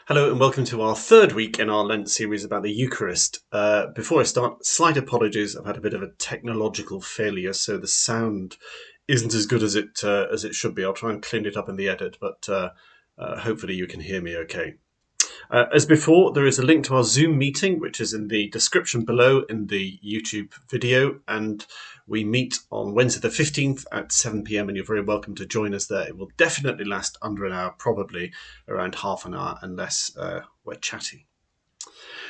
Hello and welcome to our third week in our Lent series about the Eucharist. Before I start, slight apologies. I've had a bit of a technological failure, so the sound isn't as good as it should be. I'll try and clean it up in the edit, but hopefully you can hear me okay. As before, there is a link to our Zoom meeting, which is in the description below in the YouTube video, and we meet on Wednesday the 15th at 7 p.m, and you're very welcome to join us there. It will definitely last under an hour, probably around half an hour, unless we're chatty.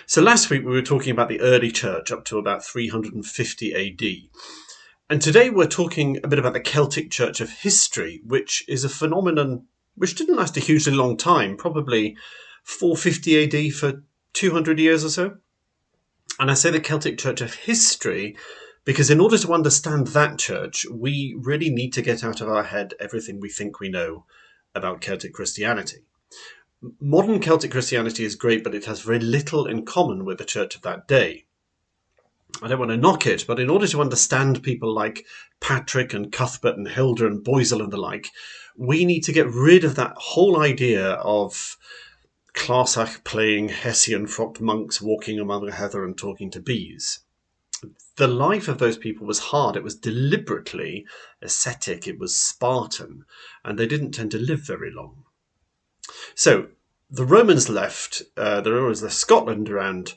So last week we were talking about the early church up to about 350 AD. And today we're talking a bit about the Celtic Church of history, which is a phenomenon which didn't last a hugely long time, probably 450 AD for 200 years or so. And I say the Celtic Church of history because in order to understand that church, we really need to get out of our head everything we think we know about Celtic Christianity. Modern Celtic Christianity is great, but it has very little in common with the church of that day. I don't want to knock it, but in order to understand people like Patrick and Cuthbert and Hilda and Boisel and the like, we need to get rid of that whole idea of Clarsach playing Hessian-frocked monks walking among the heather and talking to bees. The life of those people was hard. It was deliberately ascetic. It was Spartan, and they didn't tend to live very long. So the Romans left. The Romans left Scotland around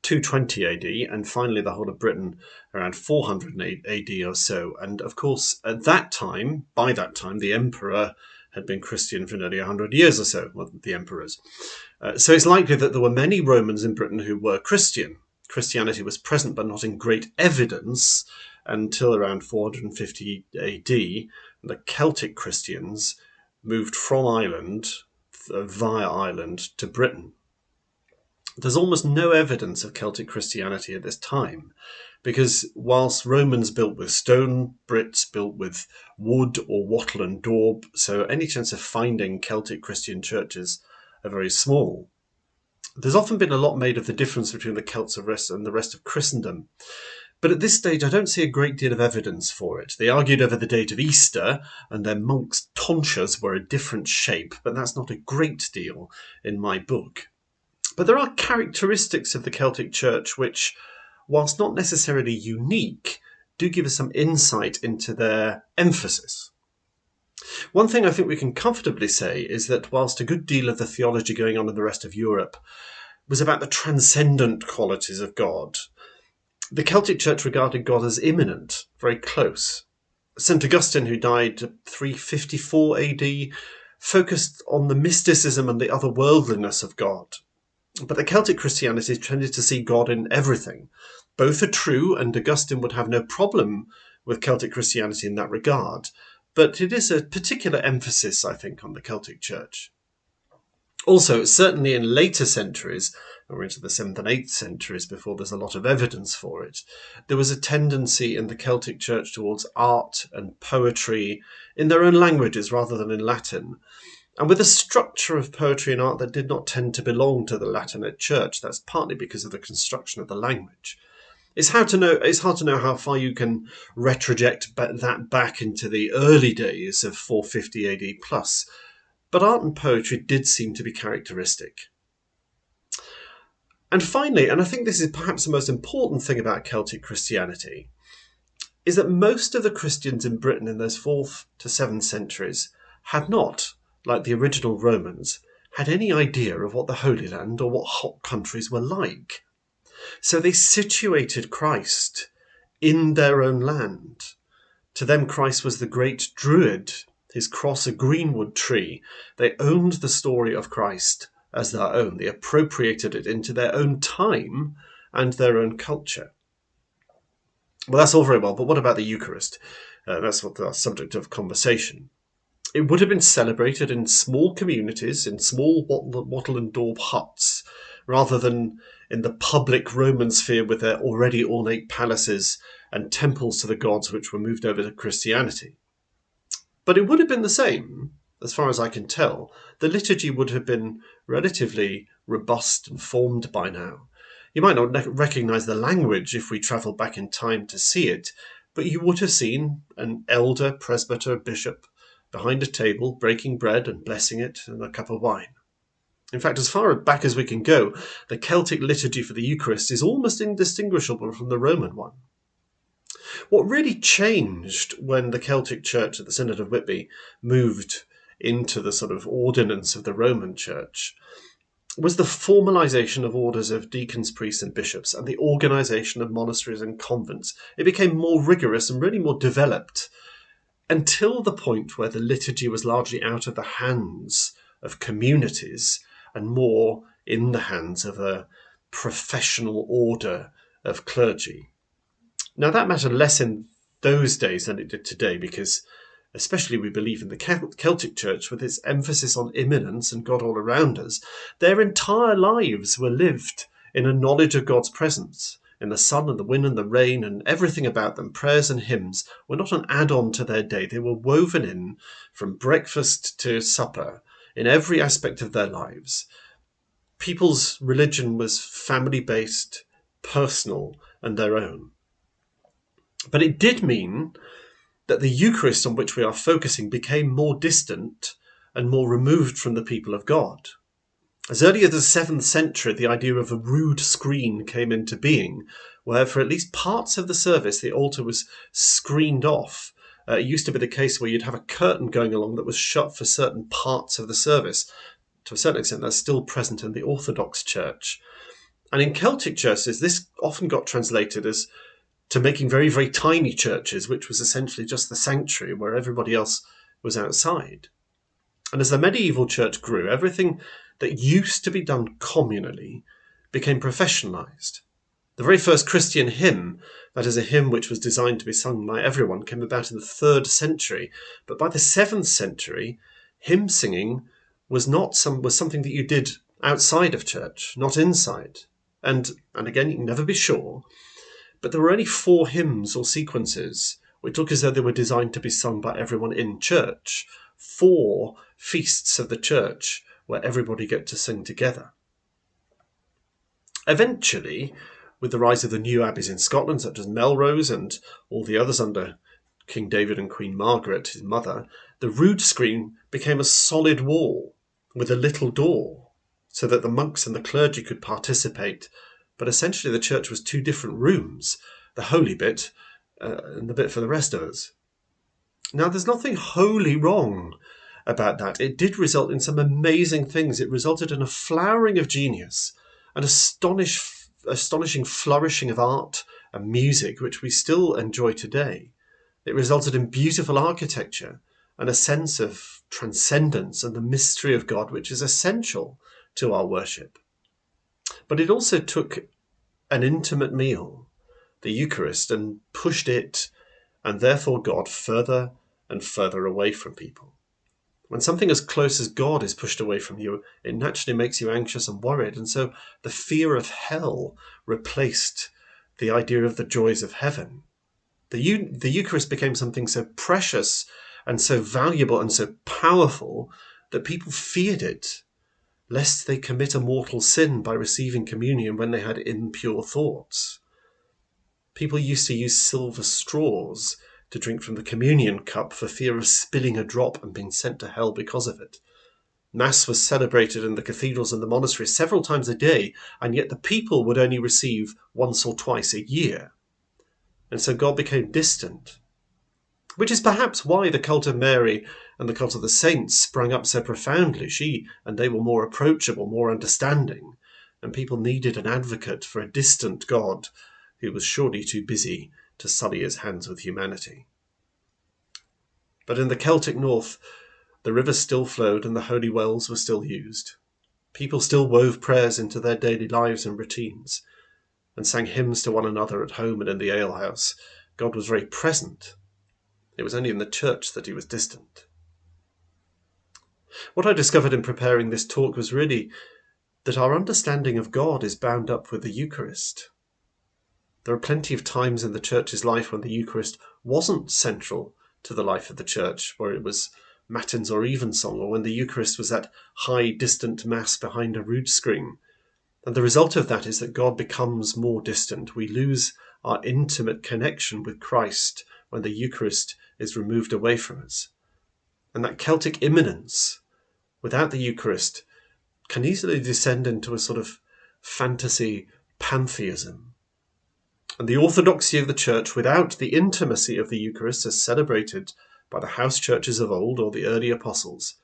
220 AD, and finally the whole of Britain around 400 AD or so. And of course, by that time, the emperor had been Christian for nearly 100 years or so, well, the emperors. So it's likely that there were many Romans in Britain who were Christian. Christianity was present, but not in great evidence until around 450 AD. The Celtic Christians moved from Ireland, via Ireland, to Britain. There's almost no evidence of Celtic Christianity at this time, because whilst Romans built with stone, Brits built with wood or wattle and daub, so any chance of finding Celtic Christian churches are very small. There's often been a lot made of the difference between the Celts and the rest of Christendom, but at this stage I don't see a great deal of evidence for it. They argued over the date of Easter, and their monks' tonsures were a different shape, but that's not a great deal in my book. But there are characteristics of the Celtic Church which, whilst not necessarily unique, do give us some insight into their emphasis. One thing I think we can comfortably say is that whilst a good deal of the theology going on in the rest of Europe was about the transcendent qualities of God, the Celtic Church regarded God as immanent, very close. St Augustine, who died 354 AD, focused on the mysticism and the otherworldliness of God. But the Celtic Christianity tended to see God in everything. Both are true, and Augustine would have no problem with Celtic Christianity in that regard. But it is a particular emphasis, I think, on the Celtic Church. Also, certainly in later centuries, or into the 7th and 8th centuries before there's a lot of evidence for it, there was a tendency in the Celtic Church towards art and poetry in their own languages rather than in Latin. And with a structure of poetry and art that did not tend to belong to the Latinate Church, that's partly because of the construction of the language. It's hard to know how far you can retroject that back into the early days of 450 AD plus, but art and poetry did seem to be characteristic. And finally, and I think this is perhaps the most important thing about Celtic Christianity, is that most of the Christians in Britain in those 4th to 7th centuries had not, like the original Romans, had any idea of what the Holy Land or what hot countries were like. So they situated Christ in their own land. To them, Christ was the great Druid, his cross a greenwood tree. They owned the story of Christ as their own. They appropriated it into their own time and their own culture. Well, that's all very well, but what about the Eucharist? That's what the subject of conversation. It would have been celebrated in small communities, in small wattle and daub huts, rather than in the public Roman sphere with their already ornate palaces and temples to the gods which were moved over to Christianity. But it would have been the same, as far as I can tell. The liturgy would have been relatively robust and formed by now. You might not recognise the language if we travel back in time to see it, but you would have seen an elder, presbyter, bishop, behind a table, breaking bread and blessing it and a cup of wine. In fact, as far back as we can go, the Celtic liturgy for the Eucharist is almost indistinguishable from the Roman one. What really changed when the Celtic Church at the Synod of Whitby moved into the sort of ordinance of the Roman Church was the formalization of orders of deacons, priests, and bishops, and the organization of monasteries and convents. It became more rigorous and really more developed until the point where the liturgy was largely out of the hands of communities and more in the hands of a professional order of clergy. Now, that mattered less in those days than it did today, because especially we believe in the Celtic Church with its emphasis on immanence and God all around us, their entire lives were lived in a knowledge of God's presence, in the sun and the wind and the rain and everything about them. Prayers and hymns were not an add-on to their day. They were woven in from breakfast to supper in every aspect of their lives. People's religion was family-based, personal, and their own. But it did mean that the Eucharist on which we are focusing became more distant and more removed from the people of God. As early as the 7th century, the idea of a rood screen came into being, where for at least parts of the service the altar was screened off. It used to be the case where you'd have a curtain going along that was shut for certain parts of the service. To a certain extent, that's still present in the Orthodox Church. And in Celtic churches, this often got translated as to making very, very tiny churches, which was essentially just the sanctuary where everybody else was outside. And as the medieval church grew, everything that used to be done communally became professionalized. The very first Christian hymn, that is a hymn which was designed to be sung by everyone, came about in the 3rd century. But by the 7th century, hymn singing was something that you did outside of church, not inside. And again, you can never be sure, but there were only 4 hymns or sequences which look as though they were designed to be sung by everyone in church. 4 feasts of the church where everybody get to sing together. Eventually, with the rise of the new abbeys in Scotland, such as Melrose and all the others under King David and Queen Margaret, his mother, the rood screen became a solid wall with a little door so that the monks and the clergy could participate. But essentially the church was 2 different rooms, the holy bit and the bit for the rest of us. Now, there's nothing wholly wrong about that. It did result in some amazing things. It resulted in a flowering of genius, an astonishing flourishing of art and music, which we still enjoy today. It resulted in beautiful architecture and a sense of transcendence and the mystery of God, which is essential to our worship. But it also took an intimate meal, the Eucharist, and pushed it, and therefore God, further and further away from people. When something as close as God is pushed away from you, it naturally makes you anxious and worried, and so the fear of hell replaced the idea of the joys of heaven. The Eucharist became something so precious and so valuable and so powerful that people feared it, lest they commit a mortal sin by receiving communion when they had impure thoughts. People used to use silver straws to drink from the communion cup for fear of spilling a drop and being sent to hell because of it. Mass was celebrated in the cathedrals and the monasteries several times a day, and yet the people would only receive once or twice a year. And so God became distant, which is perhaps why the cult of Mary and the cult of the saints sprang up so profoundly. She and they were more approachable, more understanding, and people needed an advocate for a distant God who was surely too busy to sully his hands with humanity. But in the Celtic north, the rivers still flowed and the holy wells were still used. People still wove prayers into their daily lives and routines, and sang hymns to one another at home and in the alehouse. God was very present. It was only in the church that he was distant. What I discovered in preparing this talk was really that our understanding of God is bound up with the Eucharist. There are plenty of times in the church's life when the Eucharist wasn't central to the life of the church, where it was matins or evensong, or when the Eucharist was that high, distant mass behind a rood screen. And the result of that is that God becomes more distant. We lose our intimate connection with Christ when the Eucharist is removed away from us. And that Celtic immanence, without the Eucharist, can easily descend into a sort of fantasy pantheism. And the orthodoxy of the Church, without the intimacy of the Eucharist as celebrated by the house churches of old or the early apostles,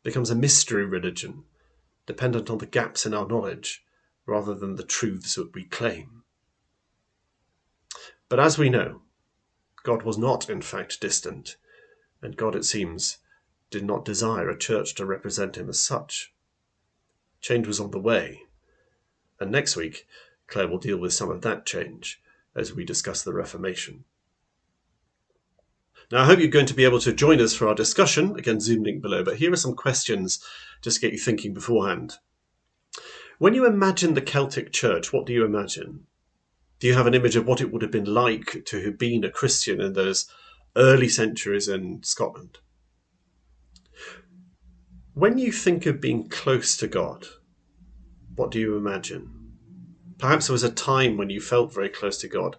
becomes a mystery religion, dependent on the gaps in our knowledge rather than the truths that we claim. But as we know, God was not in fact distant, and God, it seems, did not desire a church to represent him as such. Change was on the way, and next week Claire will deal with some of that change as we discuss the Reformation. Now, I hope you're going to be able to join us for our discussion. Again, Zoom link below, but here are some questions just to get you thinking beforehand. When you imagine the Celtic Church, what do you imagine? Do you have an image of what it would have been like to have been a Christian in those early centuries in Scotland? When you think of being close to God, what do you imagine? Perhaps there was a time when you felt very close to God.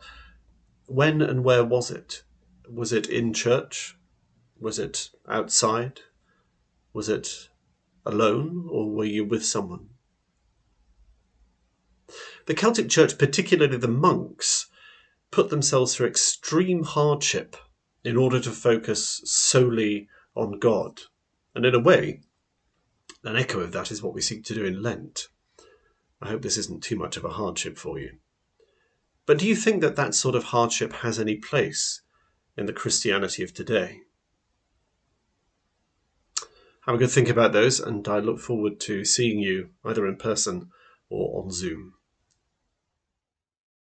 When and where was it? Was it in church? Was it outside? Was it alone, or were you with someone? The Celtic Church, particularly the monks, put themselves through extreme hardship in order to focus solely on God. And in a way, an echo of that is what we seek to do in Lent. I hope this isn't too much of a hardship for you. But do you think that that sort of hardship has any place in the Christianity of today? Have a good think about those, and I look forward to seeing you either in person or on Zoom.